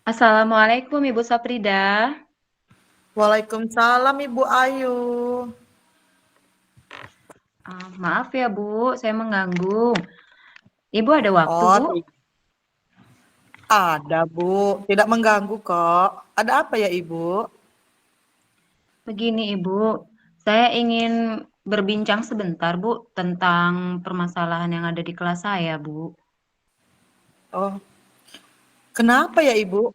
Assalamualaikum Ibu Saprida. Waalaikumsalam Ibu Ayu. Maaf ya Bu, saya mengganggu. Ibu ada waktu Oh, Bu? ada Bu. Tidak mengganggu kok. Ada apa ya Ibu? Begini Ibu, saya ingin berbincang sebentar Bu tentang permasalahan yang ada di kelas saya Bu. Oh, kenapa ya Ibu?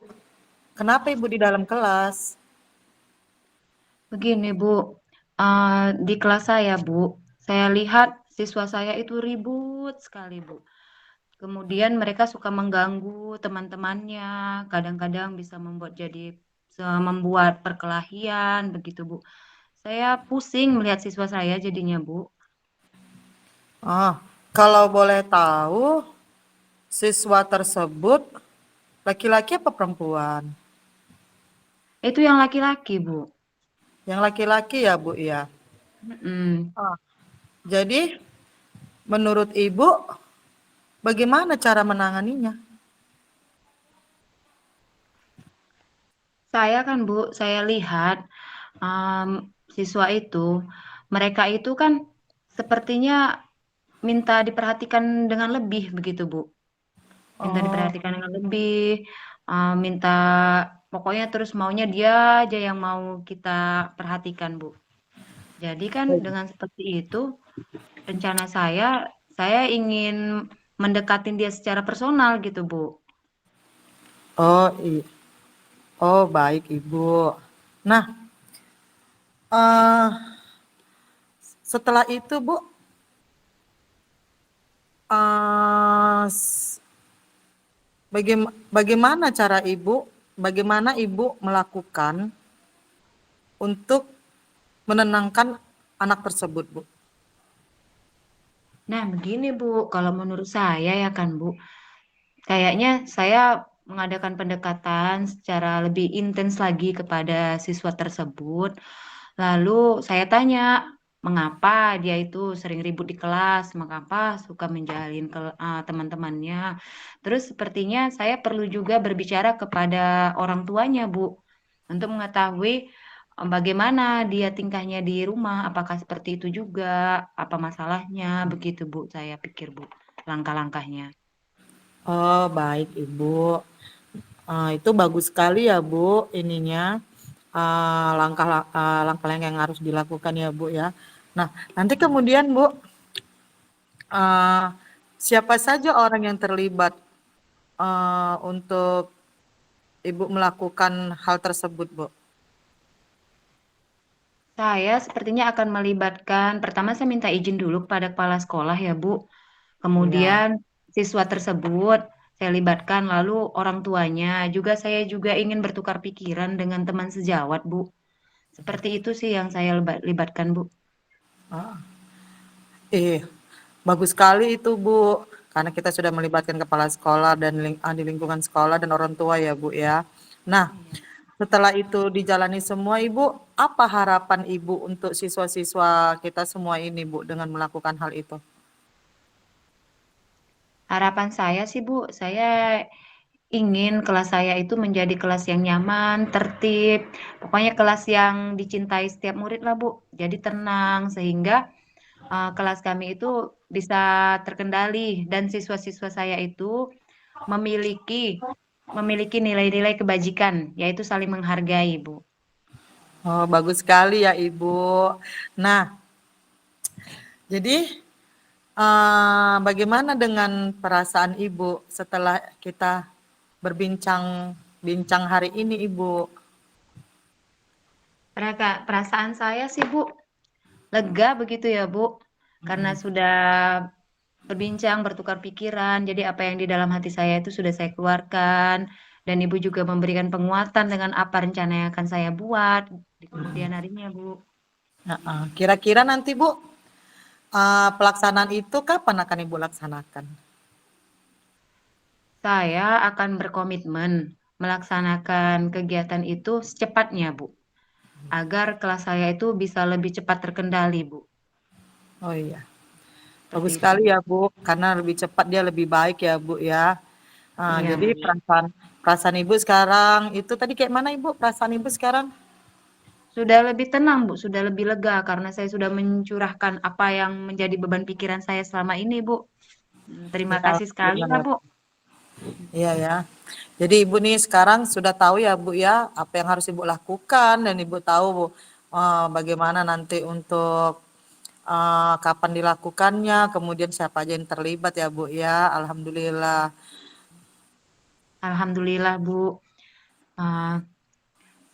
Kenapa Ibu di dalam kelas? Begini Bu, di kelas saya Bu, saya lihat siswa saya itu ribut sekali Bu. Kemudian mereka suka mengganggu teman-temannya, kadang-kadang bisa membuat perkelahian begitu Bu. Saya pusing melihat siswa saya jadinya, Bu. Ah, kalau boleh tahu, siswa tersebut laki-laki apa perempuan? Itu yang laki-laki, Bu. Yang laki-laki ya Bu ya. Mm-mm. Ah, jadi menurut Ibu bagaimana cara menanganinya? Saya kan, Bu, saya lihat siswa itu, mereka itu kan sepertinya minta diperhatikan dengan lebih begitu, Bu. Minta Oh, diperhatikan dengan lebih, minta pokoknya terus maunya dia aja yang mau kita perhatikan, Bu. Jadi kan dengan seperti itu, rencana saya ingin mendekatin dia secara personal gitu, Bu. oh, oh baik Ibu. Nah, setelah itu Bu, eee, bagaimana cara bagaimana Ibu melakukan untuk menenangkan anak tersebut, Bu? Nah, begini Bu, kalau menurut saya ya kan Bu, kayaknya saya mengadakan pendekatan secara lebih intens lagi kepada siswa tersebut. Lalu saya tanya, mengapa dia itu sering ribut di kelas, mengapa suka menjalin ke teman-temannya. Terus sepertinya saya perlu juga berbicara kepada orang tuanya, Bu, untuk mengetahui bagaimana dia tingkahnya di rumah, apakah seperti itu juga, apa masalahnya, begitu Bu, saya pikir Bu, langkah-langkahnya. Oh, baik Ibu. Itu bagus sekali ya, Bu, ininya, langkah yang harus dilakukan ya, Bu, ya. Nah, nanti kemudian, Bu, eee, siapa saja orang yang terlibat, untuk Ibu melakukan hal tersebut, Bu? Saya sepertinya akan melibatkan, pertama saya minta izin dulu kepada kepala sekolah ya Bu. Iya. Kemudian siswa tersebut saya libatkan, lalu orang tuanya. Saya juga ingin bertukar pikiran dengan teman sejawat Bu. Seperti itu sih yang saya libatkan Bu. Eh, bagus sekali itu, Bu, karena kita sudah melibatkan kepala sekolah dan di lingkungan sekolah dan orang tua ya, Bu, ya. Nah, Iya. setelah itu dijalani semua, Ibu, apa harapan Ibu untuk siswa-siswa kita semua ini, Bu, dengan melakukan hal itu? Harapan saya sih Bu, saya ingin kelas saya itu menjadi kelas yang nyaman, tertib, pokoknya kelas yang dicintai setiap murid lah Bu. Jadi tenang sehingga kelas kami itu bisa terkendali dan siswa-siswa saya itu memiliki memiliki nilai-nilai kebajikan, yaitu saling menghargai, Bu. Oh, bagus sekali ya, Ibu. Nah, jadi bagaimana dengan perasaan Ibu setelah kita bincang hari ini, Ibu? Perasaan saya sih, Bu, lega begitu ya, Bu, karena sudah berbincang, bertukar pikiran. Jadi apa yang di dalam hati saya itu sudah saya keluarkan dan Ibu juga memberikan penguatan dengan apa rencana yang akan saya buat di kemudian harinya, Bu. Heeh. Kira-kira nanti, Bu, pelaksanaan itu kapan akan Ibu laksanakan? Saya akan berkomitmen melaksanakan kegiatan itu secepatnya, Bu, agar kelas saya itu bisa lebih cepat terkendali, Bu. Oh iya, Seperti bagus itu, sekali Bu. ya Bu, karena lebih cepat dia lebih baik ya Bu ya. Iya, Jadi Bu. perasaan perasaan Ibu sekarang itu tadi kayak mana Ibu, perasaan Ibu sekarang? Sudah lebih tenang, Bu. Sudah lebih lega karena saya sudah mencurahkan apa yang menjadi beban pikiran saya selama ini, Bu. Terima Ya kasih sekali lah, alhamdulillah. Bu. Iya ya. Jadi Ibu nih sekarang sudah tahu ya Bu ya, apa yang harus Ibu lakukan dan Ibu tahu Bu, bagaimana nanti untuk, kapan dilakukannya, kemudian siapa aja yang terlibat ya Bu ya, alhamdulillah. Alhamdulillah, Bu. Eh,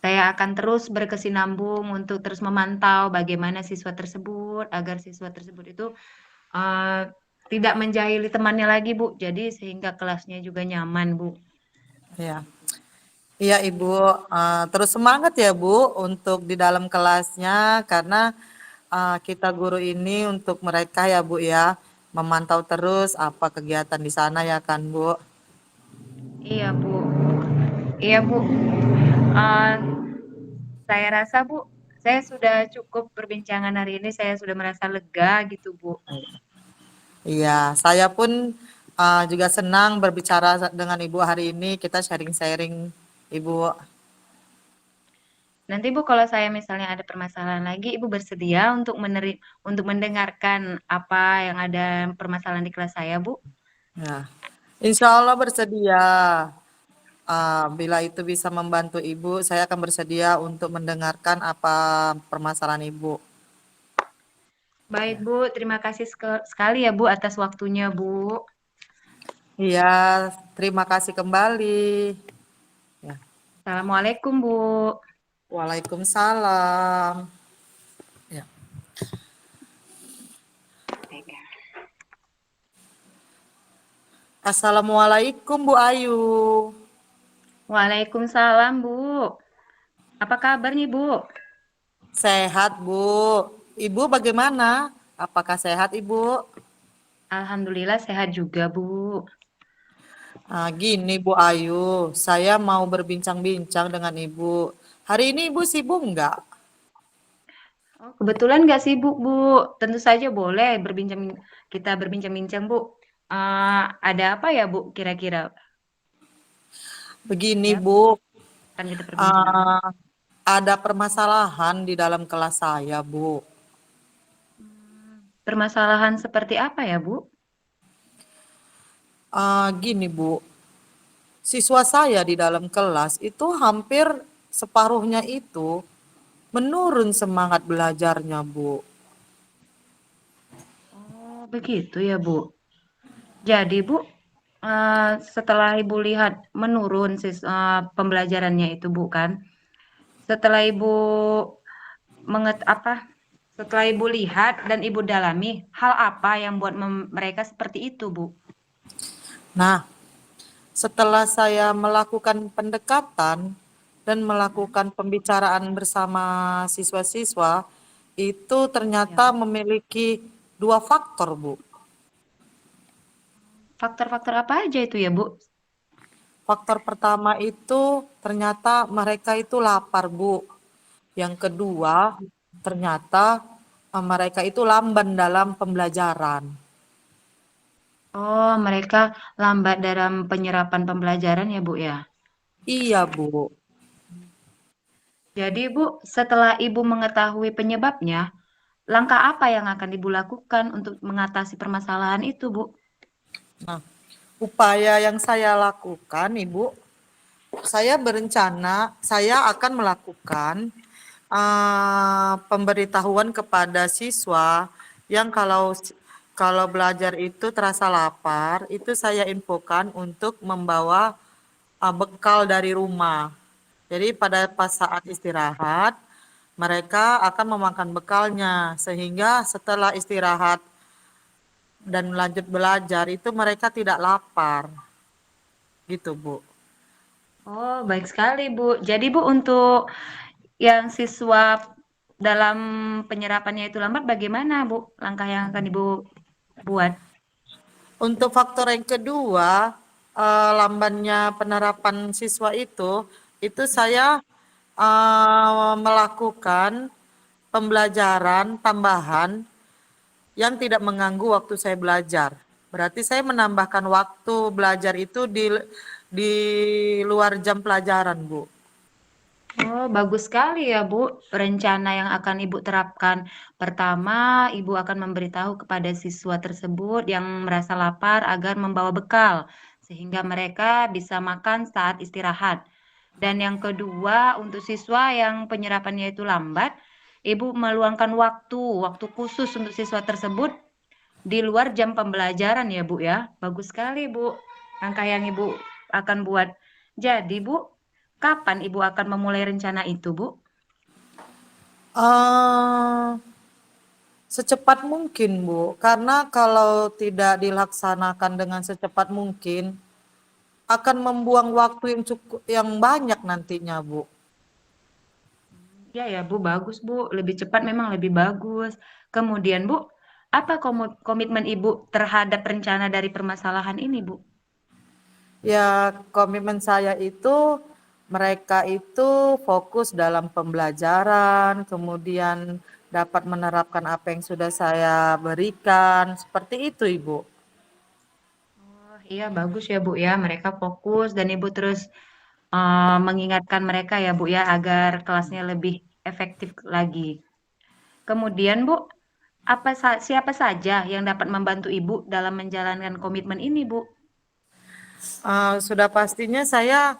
saya akan terus berkesinambung untuk terus memantau bagaimana siswa tersebut agar siswa tersebut itu eh, tidak menjahili temannya lagi, Bu. Jadi sehingga kelasnya juga nyaman, Bu. Iya. Iya Ibu, terus semangat ya Bu untuk di dalam kelasnya karena, kita guru ini untuk mereka ya Bu ya, memantau terus apa kegiatan di sana ya kan Bu. Iya, Bu. Iya, Bu. Eh, saya rasa, Bu, saya sudah cukup perbincangan hari ini. Saya sudah merasa lega gitu, Bu. Iya, saya pun, juga senang berbicara dengan Ibu hari ini, kita sharing-sharing Ibu. Nanti Bu, kalau saya misalnya ada permasalahan lagi, Ibu bersedia untuk mendengarkan apa yang ada permasalahan di kelas saya, Bu? Ya, insya Allah bersedia. Bila itu bisa membantu Ibu, saya akan bersedia untuk mendengarkan apa permasalahan Ibu. Baik, Ya. Bu. Terima kasih sekali ya, Bu, atas waktunya, Bu. Iya, terima kasih kembali. Ya. Assalamualaikum, Bu. Waalaikumsalam. Ya. Assalamualaikum Bu Ayu. Waalaikumsalam, Bu. Apa kabarnya, Bu? Sehat Bu. Ibu bagaimana? Apakah sehat Ibu? Alhamdulillah sehat juga, Bu. Gini Bu Ayu, saya mau berbincang-bincang dengan Ibu. Hari ini Ibu sibuk nggak? Oh, kebetulan nggak sibuk, Bu. Tentu saja boleh kita berbincang-bincang, Bu. Ada apa ya, Bu, kira-kira? Begini Ya, Bu, akan kita perbincangkan. uh, ada permasalahan di dalam kelas saya Bu. Permasalahan seperti apa ya, Bu? Gini Bu, siswa saya di dalam kelas itu hampir separuhnya itu menurun semangat belajarnya Bu. Oh, begitu ya, Bu. Jadi, Bu, setelah Ibu lihat menurun pembelajarannya itu, Bu, kan? Setelah Ibu menget apa? Setelah Ibu lihat dan Ibu dalami, hal apa yang buat mereka seperti itu, Bu? Nah, setelah saya melakukan pendekatan dan melakukan pembicaraan bersama siswa-siswa, itu Ya, ternyata Bu. memiliki dua faktor, Bu. Faktor-faktor apa aja itu ya, Bu? Faktor pertama itu ternyata mereka itu lapar, Bu. Yang kedua, ternyata mereka itu lamban dalam pembelajaran. Oh, mereka lambat dalam penyerapan pembelajaran ya, Bu ya. Iya, Bu. Jadi, Bu, setelah Ibu mengetahui penyebabnya, langkah apa yang akan Ibu lakukan untuk mengatasi permasalahan itu, Bu? Nah, upaya yang saya lakukan, Ibu, saya berencana saya akan melakukan pemberitahuan kepada siswa yang kalau belajar itu terasa lapar, itu saya infokan untuk membawa bekal dari rumah. Jadi pada pas saat istirahat, mereka akan memakan bekalnya sehingga setelah istirahat dan lanjut belajar itu mereka tidak lapar. Gitu, Bu. Oh, baik sekali, Bu. Jadi, Bu, untuk yang siswa dalam penyerapannya itu lambat, bagaimana, Bu? Langkah yang akan Ibu buat? Untuk faktor yang kedua, lambannya penerapan siswa itu saya melakukan pembelajaran tambahan yang tidak mengganggu waktu saya belajar. Berarti saya menambahkan waktu belajar itu di luar jam pelajaran, Bu. Oh, bagus sekali ya, Bu. Rencana yang akan Ibu terapkan. Pertama, Ibu akan memberitahu kepada siswa tersebut yang merasa lapar agar membawa bekal, sehingga mereka bisa makan saat istirahat. Dan yang kedua, untuk siswa yang penyerapannya itu lambat, Ibu meluangkan waktu khusus untuk siswa tersebut di luar jam pembelajaran ya, Bu ya. Bagus sekali, Bu. Langkah yang Ibu akan buat. Jadi, Bu, kapan Ibu akan memulai rencana itu, Bu? Eh, Secepat mungkin, Bu. Karena kalau tidak dilaksanakan dengan secepat mungkin, akan membuang waktu yang banyak nantinya, Bu. Ya, ya, Bu, bagus, Bu. Lebih cepat memang lebih bagus. Kemudian, Bu, apa komitmen Ibu terhadap rencana dari permasalahan ini, Bu? Ya, komitmen saya itu mereka itu fokus dalam pembelajaran, kemudian dapat menerapkan apa yang sudah saya berikan, seperti itu, Ibu. Oh, iya, bagus ya, Bu ya. Mereka fokus dan Ibu terus mengingatkan mereka ya, Bu ya, agar kelasnya lebih efektif lagi. Kemudian, Bu, siapa saja yang dapat membantu Ibu dalam menjalankan komitmen ini, Bu? Sudah pastinya saya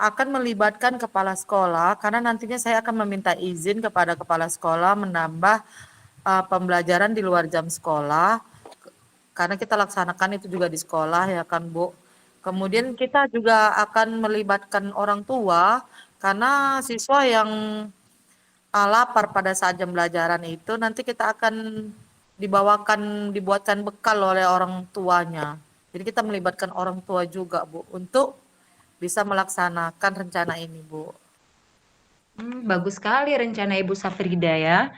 akan melibatkan kepala sekolah karena nantinya saya akan meminta izin kepada kepala sekolah menambah pembelajaran di luar jam sekolah karena kita laksanakan itu juga di sekolah ya kan Bu. Kemudian kita juga akan melibatkan orang tua karena siswa yang lapar pada saat jam pembelajaran itu nanti kita akan dibuatkan bekal oleh orang tuanya. Jadi kita melibatkan orang tua juga Bu untuk bisa melaksanakan rencana ini Bu. Bagus sekali rencana Ibu Safrida ya.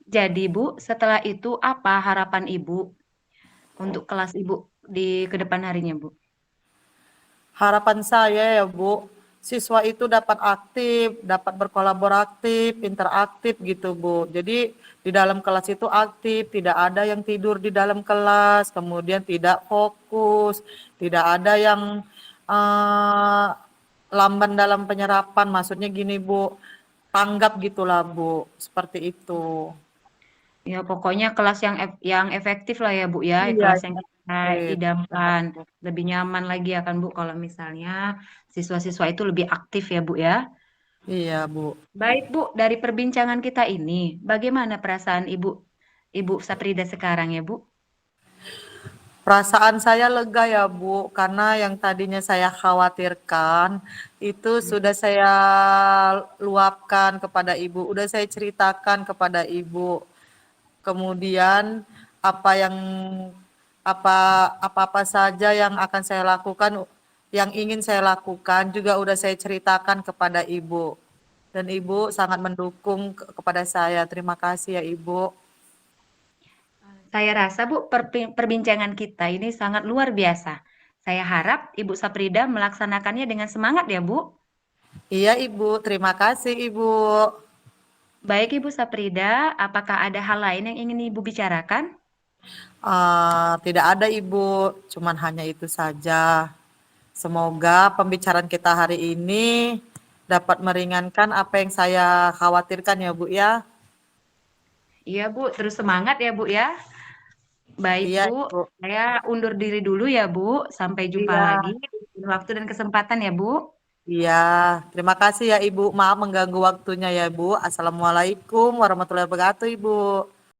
Jadi, Bu, setelah itu apa harapan Ibu untuk kelas Ibu di kedepan harinya, Bu? Harapan saya ya Bu, siswa itu dapat aktif, dapat berkolaboratif, interaktif gitu Bu. Jadi di dalam kelas itu aktif, tidak ada yang tidur di dalam kelas, kemudian tidak fokus, tidak ada yang eh, lamban dalam penyerapan. Maksudnya gini Bu, tanggap gitulah Bu, seperti itu. Ya, pokoknya kelas yang efektif lah ya, Bu ya, Iya, kelas yang yang kita aktif. idamkan. Lebih nyaman lagi ya kan, Bu, kalau misalnya siswa-siswa itu lebih aktif ya, Bu ya. Iya Bu. Baik, Bu, dari perbincangan kita ini, bagaimana perasaan Ibu Saprida sekarang ya, Bu? Perasaan saya lega ya Bu, karena yang tadinya saya khawatirkan itu sudah saya luapkan kepada Ibu, udah saya ceritakan kepada Ibu. Kemudian apa yang apa-apa saja yang akan saya lakukan, yang ingin saya lakukan juga udah saya ceritakan kepada Ibu. Dan Ibu sangat mendukung kepada saya. Terima kasih ya Ibu. Saya rasa, Bu, perbincangan kita ini sangat luar biasa. Saya harap Ibu Saprida melaksanakannya dengan semangat ya, Bu. Iya Ibu, terima kasih Ibu. Baik, Ibu Saprida, apakah ada hal lain yang ingin Ibu bicarakan? Tidak ada Ibu, cuman hanya itu saja. Semoga pembicaraan kita hari ini dapat meringankan apa yang saya khawatirkan ya Bu ya. Iya, Bu, terus semangat ya, Bu ya. Baik, Iya Bu. Ibu. Saya undur diri dulu ya, Bu. Sampai jumpa Iya, lagi di waktu dan kesempatan ya, Bu. iya. Terima kasih ya Ibu. Maaf mengganggu waktunya ya Bu. Assalamualaikum warahmatullahi wabarakatuh Ibu.